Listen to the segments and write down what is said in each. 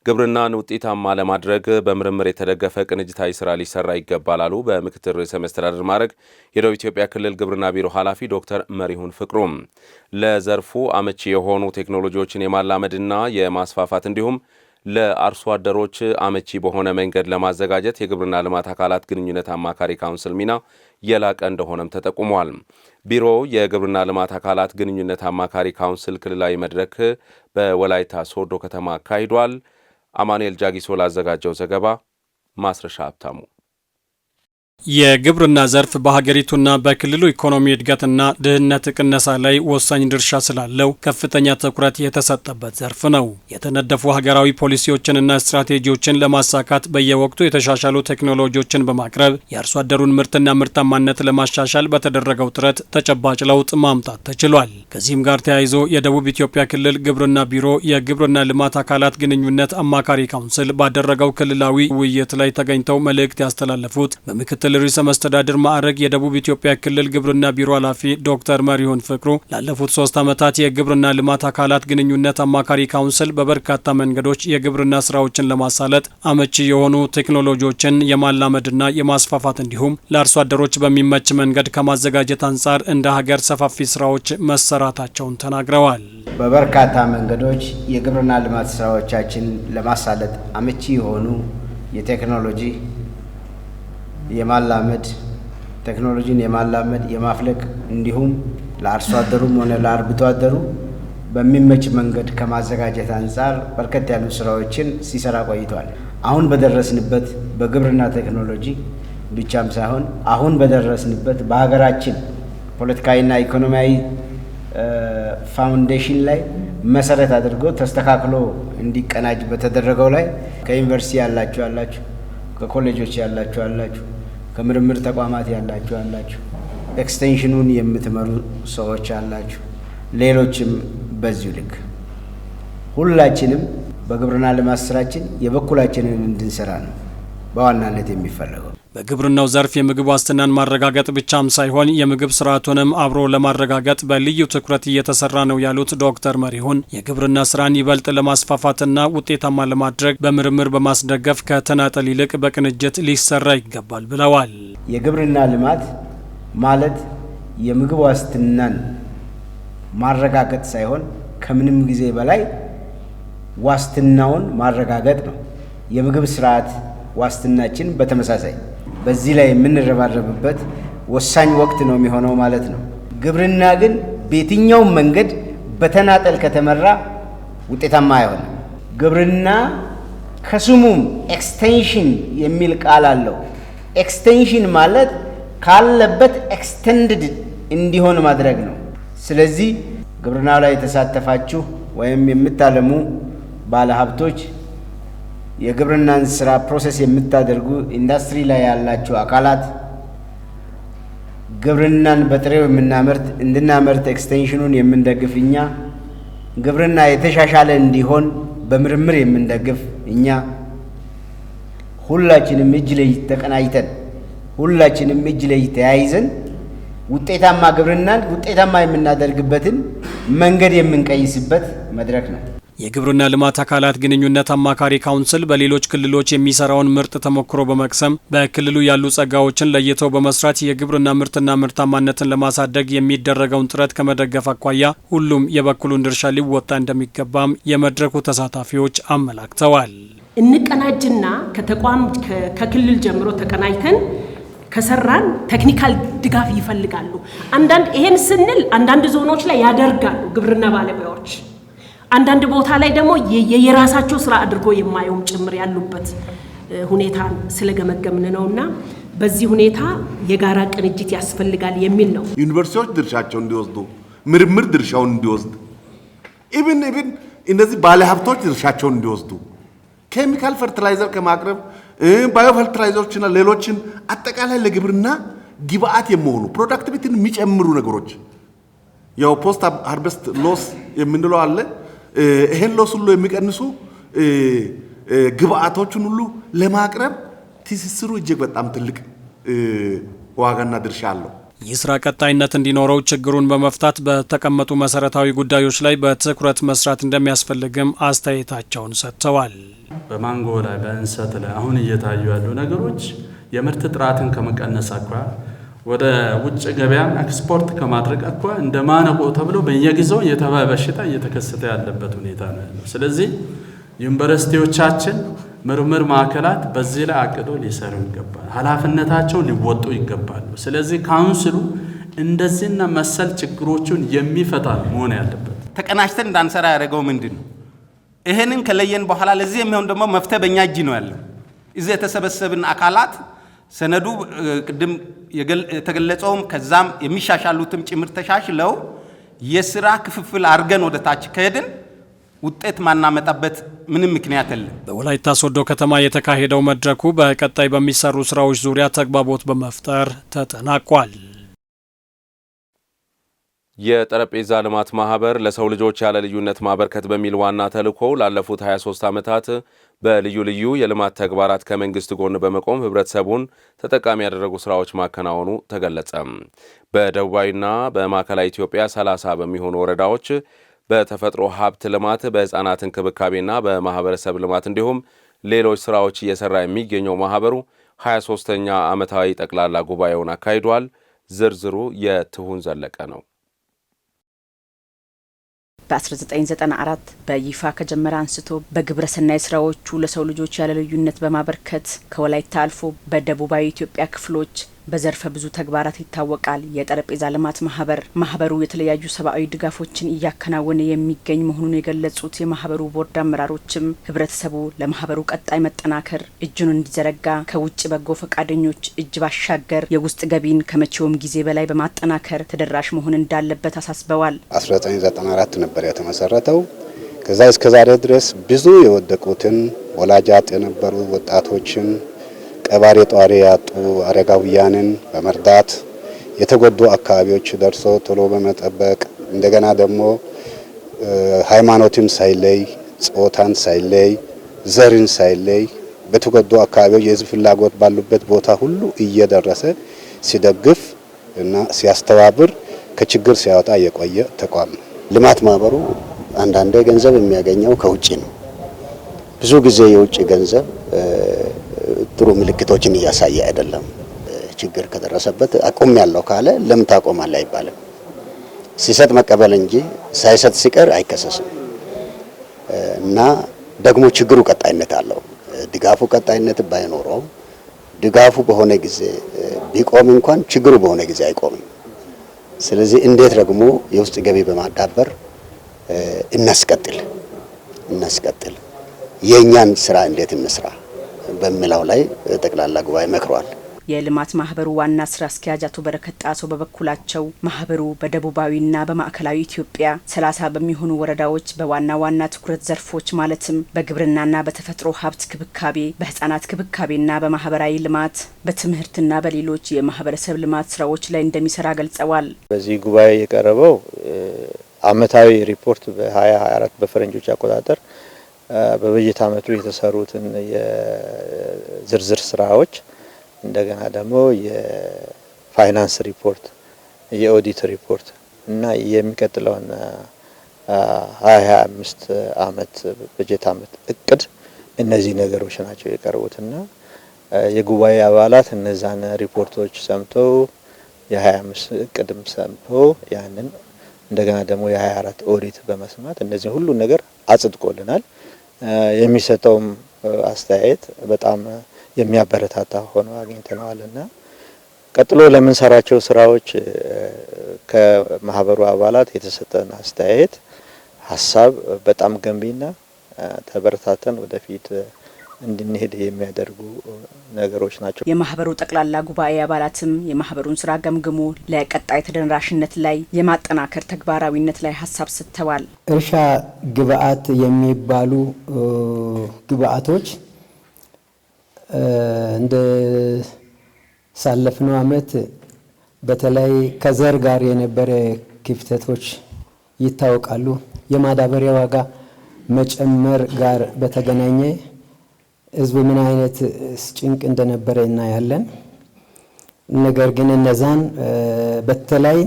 ግብርናን ውጤታማ ለማድረግ በምርምር የተደገፈ ቅንጅታዊ ስራ ሊሰራ ይገባል አሉ በምክትል ርዕሰ መስተዳድር ማዕረግ የደቡብ ኢትዮጵያ ክልል ግብርና ቢሮ ኃላፊ ዶክተር መሪሁን ፍቅሩም ለዘርፉ አመቺ የሆኑ ቴክኖሎጂዎችን የማላመድና የማስፋፋት እንዲሁም ለአርሶ አደሮች አመቺ በሆነ መንገድ ለማዘጋጀት የግብርና ልማት አካላት ግንኙነት አማካሪ ካውንስል ሚና የላቀ እንደሆነም ተጠቁሟል። ቢሮው የግብርና ልማት አካላት ግንኙነት አማካሪ ካውንስል ክልላዊ መድረክ በወላይታ ሶዶ ከተማ አካሂዷል። አማኑኤል ጃጊሶ ላዘጋጀው ዘገባ ማስረሻ ሀብታሙ። የግብርና ዘርፍ በሀገሪቱና በክልሉ ኢኮኖሚ እድገትና ድህነት ቅነሳ ላይ ወሳኝ ድርሻ ስላለው ከፍተኛ ትኩረት የተሰጠበት ዘርፍ ነው። የተነደፉ ሀገራዊ ፖሊሲዎችንና ስትራቴጂዎችን ለማሳካት በየወቅቱ የተሻሻሉ ቴክኖሎጂዎችን በማቅረብ የአርሶ አደሩን ምርትና ምርታማነት ለማሻሻል በተደረገው ጥረት ተጨባጭ ለውጥ ማምጣት ተችሏል። ከዚህም ጋር ተያይዞ የደቡብ ኢትዮጵያ ክልል ግብርና ቢሮ የግብርና ልማት አካላት ግንኙነት አማካሪ ካውንስል ባደረገው ክልላዊ ውይይት ላይ ተገኝተው መልእክት ያስተላለፉት በምክትል ርዕሰ መስተዳድር ማዕረግ የደቡብ ኢትዮጵያ ክልል ግብርና ቢሮ ኃላፊ ዶክተር መሪሁን ፍቅሩ ላለፉት 3 ዓመታት የግብርና ልማት አካላት ግንኙነት አማካሪ ካውንስል በበርካታ መንገዶች የግብርና ስራዎችን ለማሳለጥ አመቺ የሆኑ ቴክኖሎጂዎችን የማላመድና የማስፋፋት እንዲሁም ለአርሶ አደሮች በሚመች መንገድ ከማዘጋጀት አንጻር እንደ ሀገር ሰፋፊ ስራዎች መሰራታቸውን ተናግረዋል። በበርካታ መንገዶች የግብርና ልማት ስራዎቻችን ለማሳለጥ አመቺ የሆኑ የቴክኖሎጂ የማላመድ ቴክኖሎጂን የማላመድ የማፍለቅ እንዲሁም ለአርሶ አደሩም ሆነ ለአርብቶ አደሩ በሚመች መንገድ ከማዘጋጀት አንጻር በርከት ያሉ ስራዎችን ሲሰራ ቆይቷል። አሁን በደረስንበት በግብርና ቴክኖሎጂ ብቻም ሳይሆን አሁን በደረስንበት በሀገራችን ፖለቲካዊና ኢኮኖሚያዊ ፋውንዴሽን ላይ መሰረት አድርጎ ተስተካክሎ እንዲቀናጅ በተደረገው ላይ ከዩኒቨርሲቲ ያላችሁ ከኮሌጆች ያላችሁ ከምርምር ተቋማት ያላችሁ ኤክስቴንሽኑን የምትመሩ ሰዎች አላችሁ፣ ሌሎችም በዚሁ ልክ ሁላችንም በግብርና ልማት ስራችን የበኩላችንን እንድንሰራ ነው በዋናነት የሚፈለገው። በግብርናው ዘርፍ የምግብ ዋስትናን ማረጋገጥ ብቻም ሳይሆን የምግብ ስርዓቱንም አብሮ ለማረጋገጥ በልዩ ትኩረት እየተሰራ ነው ያሉት ዶክተር መሪሁን የግብርና ስራን ይበልጥ ለማስፋፋትና ውጤታማ ለማድረግ በምርምር በማስደገፍ ከተናጠል ይልቅ በቅንጅት ሊሰራ ይገባል ብለዋል። የግብርና ልማት ማለት የምግብ ዋስትናን ማረጋገጥ ሳይሆን ከምንም ጊዜ በላይ ዋስትናውን ማረጋገጥ ነው። የምግብ ስርዓት ዋስትናችን በተመሳሳይ በዚህ ላይ የምንረባረብበት ወሳኝ ወቅት ነው የሚሆነው ማለት ነው። ግብርና ግን በየትኛውም መንገድ በተናጠል ከተመራ ውጤታማ አይሆንም። ግብርና ከስሙም ኤክስቴንሽን የሚል ቃል አለው። ኤክስቴንሽን ማለት ካለበት ኤክስቴንድድ እንዲሆን ማድረግ ነው። ስለዚህ ግብርና ላይ የተሳተፋችሁ ወይም የምታለሙ ባለሀብቶች የግብርናን ስራ ፕሮሰስ የምታደርጉ ኢንዱስትሪ ላይ ያላችሁ አካላት ግብርናን በጥሬው እንድናመርት ኤክስቴንሽኑን የምንደግፍ እኛ፣ ግብርና የተሻሻለ እንዲሆን በምርምር የምንደግፍ እኛ፣ ሁላችንም እጅ ለእጅ ተቀናጅተን ሁላችንም እጅ ለእጅ ተያይዘን ውጤታማ ግብርናን ውጤታማ የምናደርግበትን መንገድ የምንቀይስበት መድረክ ነው። የግብርና ልማት አካላት ግንኙነት አማካሪ ካውንስል በሌሎች ክልሎች የሚሰራውን ምርጥ ተሞክሮ በመቅሰም በክልሉ ያሉ ጸጋዎችን ለይቶ በመስራት የግብርና ምርትና ምርታማነትን ለማሳደግ የሚደረገውን ጥረት ከመደገፍ አኳያ ሁሉም የበኩሉን ድርሻ ሊወጣ እንደሚገባም የመድረኩ ተሳታፊዎች አመላክተዋል። እንቀናጅና ከተቋም ከክልል ጀምሮ ተቀናጅተን ከሰራን ቴክኒካል ድጋፍ ይፈልጋሉ። ይሄን ስንል አንዳንድ ዞኖች ላይ ያደርጋሉ ግብርና ባለሙያዎች፣ አንዳንድ ቦታ ላይ ደግሞ የራሳቸው ስራ አድርጎ የማየውም ጭምር ያሉበት ሁኔታ ስለገመገምን ነውና በዚህ ሁኔታ የጋራ ቅንጅት ያስፈልጋል የሚል ነው። ዩኒቨርሲቲዎች ድርሻቸውን እንዲወስዱ፣ ምርምር ድርሻውን እንዲወስድ፣ ኢቭን እነዚህ ባለሀብቶች ድርሻቸውን እንዲወስዱ ኬሚካል ፈርቲላይዘር ከማቅረብ ባዮ ፈርቲላይዘሮችና ሌሎችን አጠቃላይ ለግብርና ግብአት የሚሆኑ ፕሮዳክቲቪቲን የሚጨምሩ ነገሮች ያው ፖስት ሃርቨስት ሎስ የምንለው አለ። ይሄን ሎስ ሁሉ የሚቀንሱ ግብአቶችን ሁሉ ለማቅረብ ትስስሩ እጅግ በጣም ትልቅ ዋጋና ድርሻ አለው። ይህ ስራ ቀጣይነት እንዲኖረው ችግሩን በመፍታት በተቀመጡ መሰረታዊ ጉዳዮች ላይ በትኩረት መስራት እንደሚያስፈልግም አስተያየታቸውን ሰጥተዋል። በማንጎ ላይ በእንሰት ላይ አሁን እየታዩ ያሉ ነገሮች የምርት ጥራትን ከመቀነስ አኳያ ወደ ውጭ ገበያ ኤክስፖርት ከማድረግ አኳያ እንደ ማነቆ ተብሎ በየጊዜው የተባይ በሽታ እየተከሰተ ያለበት ሁኔታ ነው ያለው። ስለዚህ ዩኒቨርሲቲዎቻችን ምርምር ማዕከላት በዚህ ላይ አቅዶ ሊሰሩ ይገባል፣ ኃላፊነታቸውን ሊወጡ ይገባሉ። ስለዚህ ካውንስሉ እንደዚህና መሰል ችግሮቹን የሚፈታ መሆን ያለበት። ተቀናጅተን እንዳንሰራ ያደረገው ምንድን ነው? ይሄንን ከለየን በኋላ ለዚህ የሚሆን ደግሞ መፍትሄ በእኛ እጅ ነው ያለው። እዚህ የተሰበሰብን አካላት ሰነዱ ቅድም የተገለጸውም ከዛም የሚሻሻሉትም ጭምር ተሻሽለው የስራ ክፍፍል አድርገን ወደ ታች ከሄድን ውጤት ማናመጣበት ምንም ምክንያት የለም። በወላይታ ሶዶ ከተማ የተካሄደው መድረኩ በቀጣይ በሚሰሩ ስራዎች ዙሪያ ተግባቦት በመፍጠር ተጠናቋል። የጠረጴዛ ልማት ማህበር ለሰው ልጆች ያለ ልዩነት ማበርከት በሚል ዋና ተልዕኮው ላለፉት 23 ዓመታት በልዩ ልዩ የልማት ተግባራት ከመንግስት ጎን በመቆም ህብረተሰቡን ተጠቃሚ ያደረጉ ስራዎች ማከናወኑ ተገለጸ። በደቡባዊና በማዕከላዊ ኢትዮጵያ 30 በሚሆኑ ወረዳዎች በተፈጥሮ ሀብት ልማት፣ በህፃናት እንክብካቤና በማህበረሰብ ልማት እንዲሁም ሌሎች ስራዎች እየሰራ የሚገኘው ማህበሩ 23ኛ ዓመታዊ ጠቅላላ ጉባኤውን አካሂዷል። ዝርዝሩ የትሁን ዘለቀ ነው። በ1994 በይፋ ከጀመረ አንስቶ በግብረ ሰናይ ስራዎቹ ለሰው ልጆች ያለ ልዩነት በማበርከት ከወላይታ አልፎ በደቡባዊ ኢትዮጵያ ክፍሎች በዘርፈ ብዙ ተግባራት ይታወቃል። የጠረጴዛ ልማት ማህበሩ የተለያዩ ሰብአዊ ድጋፎችን እያከናወነ የሚገኝ መሆኑን የገለጹት የማህበሩ ቦርድ አመራሮችም ህብረተሰቡ ለማህበሩ ቀጣይ መጠናከር እጁን እንዲዘረጋ ከውጭ በጎ ፈቃደኞች እጅ ባሻገር የውስጥ ገቢን ከመቼውም ጊዜ በላይ በማጠናከር ተደራሽ መሆን እንዳለበት አሳስበዋል። 1994 ነበር የተመሰረተው። ከዛ እስከ ዛሬ ድረስ ብዙ የወደቁትን ወላጅ አጥ የነበሩ ወጣቶችን ቀባሪ ጧሪ ያጡ አረጋውያንን በመርዳት የተጎዱ አካባቢዎች ደርሶ ቶሎ በመጠበቅ እንደገና ደግሞ ሃይማኖትን ሳይለይ ጾታን ሳይለይ ዘርን ሳይለይ በተጎዱ አካባቢዎች የህዝብ ፍላጎት ባሉበት ቦታ ሁሉ እየደረሰ ሲደግፍ እና ሲያስተባብር ከችግር ሲያወጣ የቆየ ተቋም ነው። ልማት ማህበሩ አንዳንዴ ገንዘብ የሚያገኘው ከውጪ ነው። ብዙ ጊዜ የውጪ ገንዘብ ጥሩ ምልክቶችን እያሳየ አይደለም። ችግር ከደረሰበት አቁም ያለው ካለ ለምን ታቆማለህ አይባልም። ሲሰጥ መቀበል እንጂ ሳይሰጥ ሲቀር አይከሰስም። እና ደግሞ ችግሩ ቀጣይነት አለው። ድጋፉ ቀጣይነት ባይኖረው ድጋፉ በሆነ ጊዜ ቢቆም እንኳን ችግሩ በሆነ ጊዜ አይቆምም። ስለዚህ እንዴት ደግሞ የውስጥ ገቢ በማዳበር እናስቀጥል የኛን ስራ እንዴት እንስራ በሚለው ላይ ጠቅላላ ጉባኤ መክሯል። የልማት ማህበሩ ዋና ስራ አስኪያጅ አቶ በረከት ጣሶ በበኩላቸው ማህበሩ በደቡባዊና በማዕከላዊ ኢትዮጵያ 30 በሚሆኑ ወረዳዎች በዋና ትኩረት ዘርፎች ማለትም በግብርናና በተፈጥሮ ሀብት ክብካቤ፣ በህፃናት ክብካቤና በማህበራዊ ልማት፣ በትምህርትና በሌሎች የማህበረሰብ ልማት ስራዎች ላይ እንደሚሰራ ገልጸዋል። በዚህ ጉባኤ የቀረበው አመታዊ ሪፖርት በ2024 በፈረንጆች አቆጣጠር በበጀት አመቱ የተሰሩትን የዝርዝር ስራዎች እንደገና ደግሞ የፋይናንስ ሪፖርት፣ የኦዲት ሪፖርት እና የሚቀጥለውን 2025 አመት በጀት አመት እቅድ እነዚህ ነገሮች ናቸው የቀረቡትና የጉባኤ አባላት እነዛን ሪፖርቶች ሰምተው የ25 እቅድም ሰምተው ያንን እንደገና ደግሞ የ24 ኦዲት በመስማት እነዚህ ሁሉ ነገር አጽድቆልናል። የሚሰጠውም አስተያየት በጣም የሚያበረታታ ሆኖ አግኝተናልና ቀጥሎ ለምንሰራቸው ስራዎች ከማህበሩ አባላት የተሰጠን አስተያየት ሀሳብ በጣም ገንቢና ተበረታተን ወደፊት እንድንሄድ የሚያደርጉ ነገሮች ናቸው። የማህበሩ ጠቅላላ ጉባኤ አባላትም የማህበሩን ስራ ገምግሞ ለቀጣይ ተደራሽነት ላይ የማጠናከር ተግባራዊነት ላይ ሀሳብ ሰጥተዋል። እርሻ ግብአት የሚባሉ ግብአቶች እንደ ሳለፍነው አመት በተለይ ከዘር ጋር የነበረ ክፍተቶች ይታወቃሉ። የማዳበሪያ ዋጋ መጨመር ጋር በተገናኘ ህዝቡ ምን አይነት ጭንቅ እንደነበረ እናያለን። ነገር ግን እነዛን በተለይ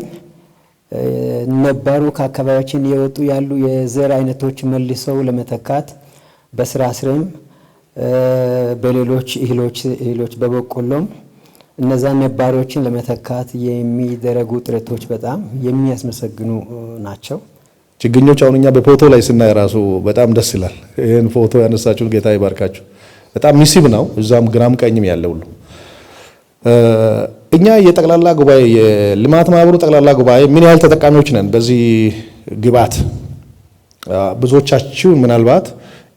ነባሩ ከአካባቢያችን የወጡ ያሉ የዘር አይነቶች መልሰው ለመተካት በስራ ስርም በሌሎች እህሎች በበቆሎም እነዛን ነባሮችን ለመተካት የሚደረጉ ጥረቶች በጣም የሚያስመሰግኑ ናቸው። ችግኞች አሁን እኛ በፎቶ ላይ ስናይ ራሱ በጣም ደስ ይላል። ይሄን ፎቶ ያነሳችሁን ጌታ ይባርካችሁ። በጣም ሚስብ ነው። እዛም ግራም ቀኝም ያለው ሁሉ እኛ የጠቅላላ ጉባኤ የልማት ማህበሩ ጠቅላላ ጉባኤ ምን ያህል ተጠቃሚዎች ነን በዚህ ግብዓት? ብዙዎቻችሁ ምናልባት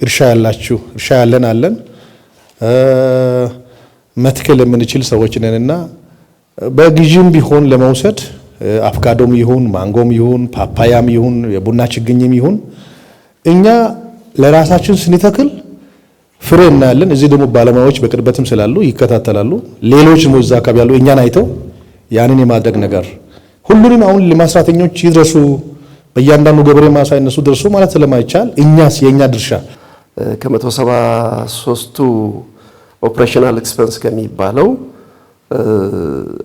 እርሻ ያላችሁ እርሻ አለን መትከል የምንችል ሰዎች ነንና በግዥም ቢሆን ለመውሰድ አፍካዶም ይሁን ማንጎም ይሁን ፓፓያም ይሁን የቡና ችግኝም ይሁን እኛ ለራሳችን ስንተክል ፍሬ እናያለን። እዚህ ደግሞ ባለሙያዎች በቅርበትም ስላሉ ይከታተላሉ። ሌሎች ደግሞ እዛ አካባቢ ያሉ እኛን አይተው ያንን የማድረግ ነገር ሁሉንም አሁን ለማስራተኞች ይድረሱ በእያንዳንዱ ገበሬ ማሳ እነሱ ደርሱ ማለት ስለማይቻል እኛስ የኛ ድርሻ ከ173ቱ ኦፕሬሽናል ኤክስፐንስ ከሚባለው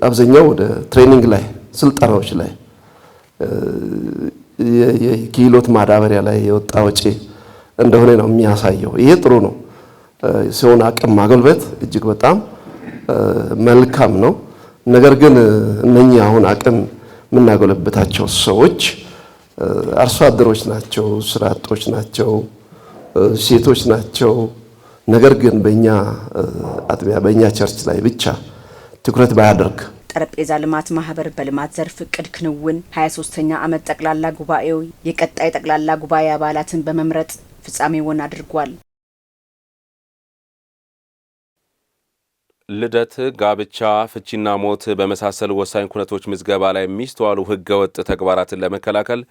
አብዛኛው ወደ ትሬኒንግ ላይ ስልጠናዎች ላይ የኪሎት ማዳበሪያ ላይ የወጣ ወጪ እንደሆነ ነው የሚያሳየው። ይሄ ጥሩ ነው ሲሆን አቅም ማጎልበት እጅግ በጣም መልካም ነው። ነገር ግን እነኚህ አሁን አቅም የምናጎለብታቸው ሰዎች አርሶ አደሮች ናቸው፣ ስራ አጦች ናቸው፣ ሴቶች ናቸው። ነገር ግን በእኛ አጥቢያ በእኛ ቸርች ላይ ብቻ ትኩረት ባያደርግ ጠረጴዛ ልማት ማህበር በልማት ዘርፍ እቅድ ክንውን 23ኛ ዓመት ጠቅላላ ጉባኤው የቀጣይ ጠቅላላ ጉባኤ አባላትን በመምረጥ ፍጻሜውን አድርጓል። ልደት፣ ጋብቻ፣ ፍቺና ሞት በመሳሰሉ ወሳኝ ኩነቶች ምዝገባ ላይ የሚስተዋሉ ህገወጥ ተግባራትን ለመከላከል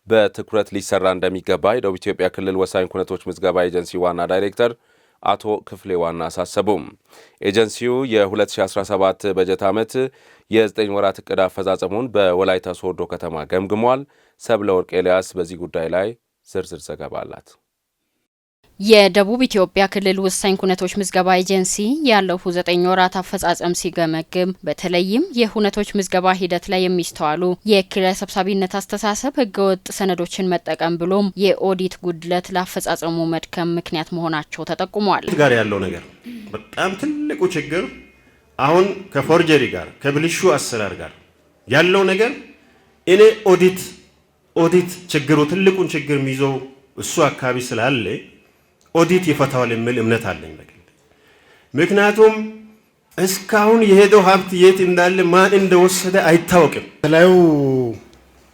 በትኩረት ሊሰራ እንደሚገባ የደቡብ ኢትዮጵያ ክልል ወሳኝ ኩነቶች ምዝገባ ኤጀንሲ ዋና ዳይሬክተር አቶ ክፍሌ ዋና አሳሰቡም። ኤጀንሲው የ2017 በጀት ዓመት የ9 ወራት እቅድ አፈጻጸሙን በወላይታ ሶዶ ከተማ ገምግሟል። ሰብለ ወርቅ ኤልያስ በዚህ ጉዳይ ላይ ዝርዝር ዘገባ አላት። የደቡብ ኢትዮጵያ ክልል ወሳኝ ኩነቶች ምዝገባ ኤጀንሲ ያለፉት 9 ወራት አፈጻጸም ሲገመግም በተለይም የሁነቶች ምዝገባ ሂደት ላይ የሚስተዋሉ የኪራይ ሰብሳቢነት አስተሳሰብ፣ ህገወጥ ሰነዶችን መጠቀም ብሎም የኦዲት ጉድለት ለአፈጻጸሙ መድከም ምክንያት መሆናቸው ተጠቁሟል። ጋር ያለው ነገር በጣም ትልቁ ችግር አሁን ከፎርጀሪ ጋር ከብልሹ አሰራር ጋር ያለው ነገር እኔ ኦዲት ችግሩ ትልቁን ችግር የሚይዘው እሱ አካባቢ ስላለ ኦዲት ይፈታዋል የሚል እምነት አለኝ። ምክንያቱም እስካሁን የሄደው ሀብት የት እንዳለ ማን እንደወሰደ አይታወቅም። የተለያዩ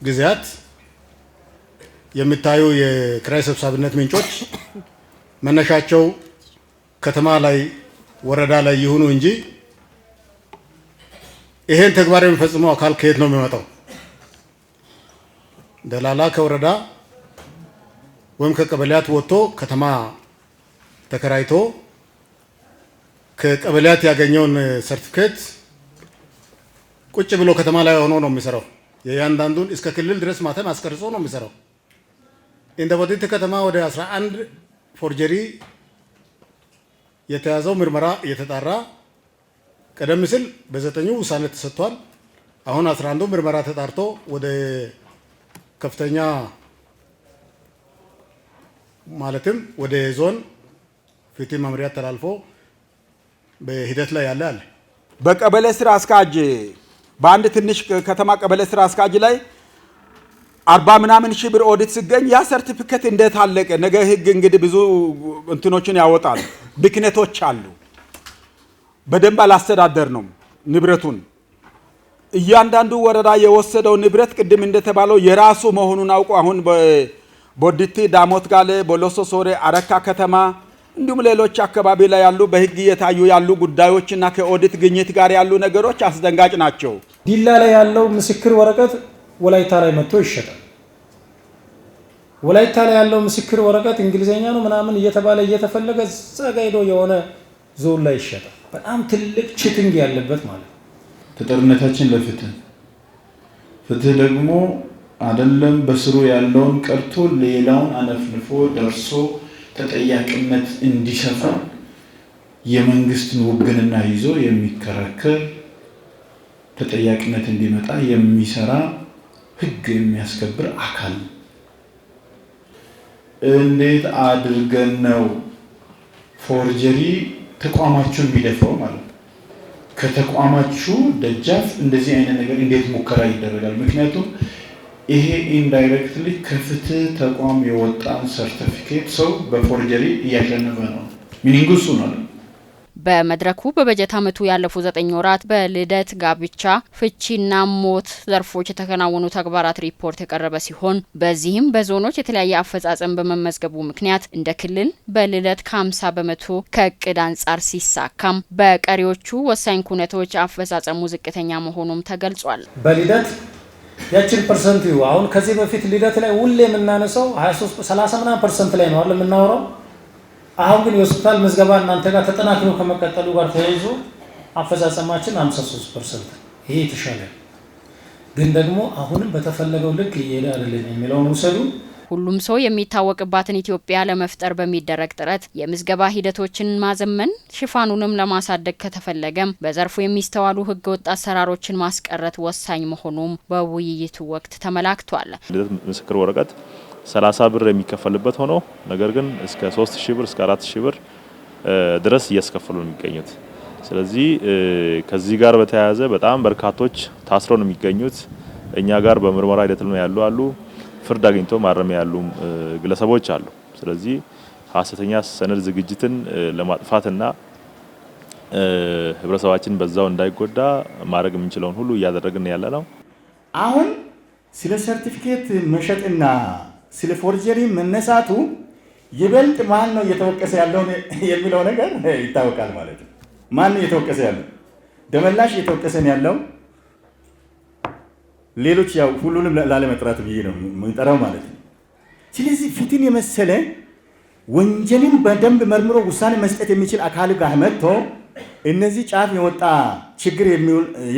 ጊዜያት የሚታዩ የኪራይ ሰብሳቢነት ምንጮች መነሻቸው ከተማ ላይ ወረዳ ላይ ይሁኑ እንጂ ይሄን ተግባር የሚፈጽመው አካል ከየት ነው የሚመጣው? ደላላ ከወረዳ ወይም ከቀበሌያት ወጥቶ ከተማ ተከራይቶ ከቀበሌያት ያገኘውን ሰርቲፊኬት ቁጭ ብሎ ከተማ ላይ ሆኖ ነው የሚሰራው። የያንዳንዱን እስከ ክልል ድረስ ማተም አስቀርጾ ነው የሚሰራው። እንደ ቦዲት ከተማ ወደ 11 ፎርጀሪ የተያዘው ምርመራ እየተጣራ ቀደም ሲል በ9ኙ ውሳኔ ተሰጥቷል። አሁን 11ዱ ምርመራ ተጣርቶ ወደ ከፍተኛ ማለትም ወደ ዞን ፍትህ መምሪያ ተላልፎ በሂደት ላይ ያለ አለ። በቀበሌ ስራ አስኪያጅ በአንድ ትንሽ ከተማ ቀበሌ ስራ አስኪያጅ ላይ 40 ምናምን ሺህ ብር ኦዲት ሲገኝ ያ ሰርቲፊኬት እንዴት አለቀ? ነገ ህግ እንግዲህ ብዙ እንትኖችን ያወጣል። ብክነቶች አሉ። በደንብ አላስተዳደር ነው ንብረቱን። እያንዳንዱ ወረዳ የወሰደው ንብረት ቅድም እንደተባለው የራሱ መሆኑን አውቆ አሁን ቦዲቲ፣ ዳሞት ጋሌ፣ ቦሎሶ ሶሬ፣ አረካ ከተማ እንዲሁም ሌሎች አካባቢ ላይ ያሉ በህግ እየታዩ ያሉ ጉዳዮችና ከኦዲት ግኝት ጋር ያሉ ነገሮች አስደንጋጭ ናቸው። ዲላ ላይ ያለው ምስክር ወረቀት ወላይታ ላይ መጥቶ ይሸጣል። ወላይታ ላይ ያለው ምስክር ወረቀት እንግሊዘኛ ነው ምናምን እየተባለ እየተፈለገ ጸጋይዶ የሆነ ዞን ላይ ይሸጣል። በጣም ትልቅ ቺቲንግ ያለበት ማለት ነው። ተጠርነታችን ለፍትህ ፍትህ ደግሞ አይደለም በስሩ ያለውን ቀርቶ ሌላውን አነፍንፎ ደርሶ ተጠያቂነት እንዲሰፋ የመንግስትን ውግንና ይዞ የሚከራከር ተጠያቂነት እንዲመጣ የሚሰራ ህግ የሚያስከብር አካል እንዴት አድርገን ነው ፎርጀሪ ተቋማችሁን ቢደፈው ማለት ከተቋማችሁ ደጃፍ እንደዚህ አይነት ነገር እንዴት ሙከራ ይደረጋል? ምክንያቱም ይሄ ኢንዳይሬክትሊ ከፍትህ ተቋም የወጣን ሰርቲፊኬት ሰው በፎርጀሪ እያሸነፈ ነው። ሚኒንጉ እሱ ነው። በመድረኩ በበጀት ዓመቱ ያለፉ 9 ወራት በልደት ጋብቻ፣ ፍቺና ሞት ዘርፎች የተከናወኑ ተግባራት ሪፖርት የቀረበ ሲሆን በዚህም በዞኖች የተለያየ አፈጻጸም በመመዝገቡ ምክንያት እንደ ክልል በልደት ከ50 በመቶ ከእቅድ አንጻር ሲሳካም በቀሪዎቹ ወሳኝ ኩነቶች አፈጻጸሙ ዝቅተኛ መሆኑም ተገልጿል። በልደት ያችን ፐርሰንት አሁን ከዚህ በፊት ልደት ላይ ሁሌ የምናነሳው 23-30% ላይ ነው አይደል የምናወራው። አሁን ግን የሆስፒታል ምዝገባ እናንተ ጋር ተጠናክሮ ከመቀጠሉ ጋር ተያይዞ አፈጻጸማችን 53%። ይሄ የተሻለ ግን ደግሞ አሁንም በተፈለገው ልክ እየሄደ አይደለም የሚለውን ውሰዱ። ሁሉም ሰው የሚታወቅባትን ኢትዮጵያ ለመፍጠር በሚደረግ ጥረት የምዝገባ ሂደቶችን ማዘመን፣ ሽፋኑንም ለማሳደግ ከተፈለገም በዘርፉ የሚስተዋሉ ህገወጥ አሰራሮችን ማስቀረት ወሳኝ መሆኑም በውይይቱ ወቅት ተመላክቷል። ልደት ምስክር ወረቀት 30 ብር የሚከፈልበት ሆኖ ነገር ግን እስከ 3000 ብር እስከ 4000 ብር ድረስ እያስከፈሉ ነው የሚገኙት። ስለዚህ ከዚህ ጋር በተያያዘ በጣም በርካቶች ታስረው ነው የሚገኙት። እኛ ጋር በምርመራ ሂደት ላይ ያሉ ፍርድ አግኝቶ ማረሚያ ያሉ ግለሰቦች አሉ። ስለዚህ ሐሰተኛ ሰነድ ዝግጅትን ለማጥፋትና ህብረተሰባችን በዛው እንዳይጎዳ ማድረግ የምንችለውን ሁሉ እያደረግን ያለ ነው። አሁን ስለ ሰርቲፊኬት መሸጥና ስለ ፎርጀሪ መነሳቱ ይበልጥ ማን ነው እየተወቀሰ ያለው የሚለው ነገር ይታወቃል ማለት ነው። ማን ነው እየተወቀሰ ያለው? ደመላሽ እየተወቀሰ ያለው ሌሎች ያው ሁሉንም ላለመጥራት ብዬ ነው የምንጠራው ማለት ነው። ስለዚህ ፍትህን የመሰለ ወንጀልን በደንብ መርምሮ ውሳኔ መስጠት የሚችል አካል ጋር መጥቶ እነዚህ ጫፍ የወጣ ችግር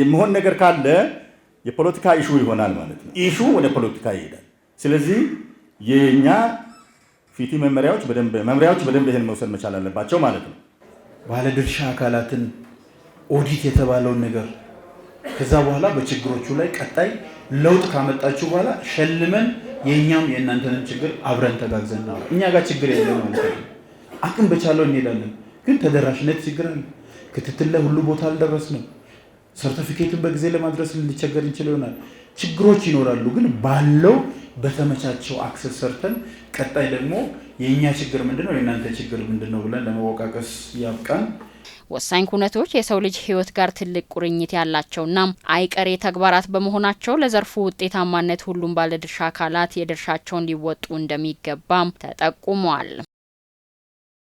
የሚሆን ነገር ካለ የፖለቲካ ኢሹ ይሆናል ማለት ነው። ኢሹ ወደ ፖለቲካ ይሄዳል። ስለዚህ የኛ ፍትህ መመሪያዎች በደንብ ይሄን መውሰድ መቻል አለባቸው ማለት ነው። ባለድርሻ አካላትን ኦዲት የተባለውን ነገር ከዛ በኋላ በችግሮቹ ላይ ቀጣይ ለውጥ ካመጣችሁ በኋላ ሸልመን የኛም የእናንተንም ችግር አብረን ተጋግዘን ነው። እኛ ጋር ችግር የለም ማለት ነው። አቅም በቻለው እንሄዳለን። ግን ተደራሽነት ችግር አለ። ክትትል ላይ ሁሉ ቦታ አልደረስንም። ሰርቲፊኬቱን በጊዜ ለማድረስ ልንቸገር እንችል ይሆናል። ችግሮች ይኖራሉ። ግን ባለው በተመቻቸው አክሰስ ሰርተን ቀጣይ ደግሞ የኛ ችግር ምንድነው የእናንተ ችግር ምንድነው ብለን ለመወቃቀስ ያብቃን። ወሳኝ ኩነቶች የሰው ልጅ ህይወት ጋር ትልቅ ቁርኝት ያላቸውና አይቀሬ ተግባራት በመሆናቸው ለዘርፉ ውጤታማነት ሁሉም ባለድርሻ አካላት የድርሻቸውን ሊወጡ እንደሚገባም ተጠቁሟል።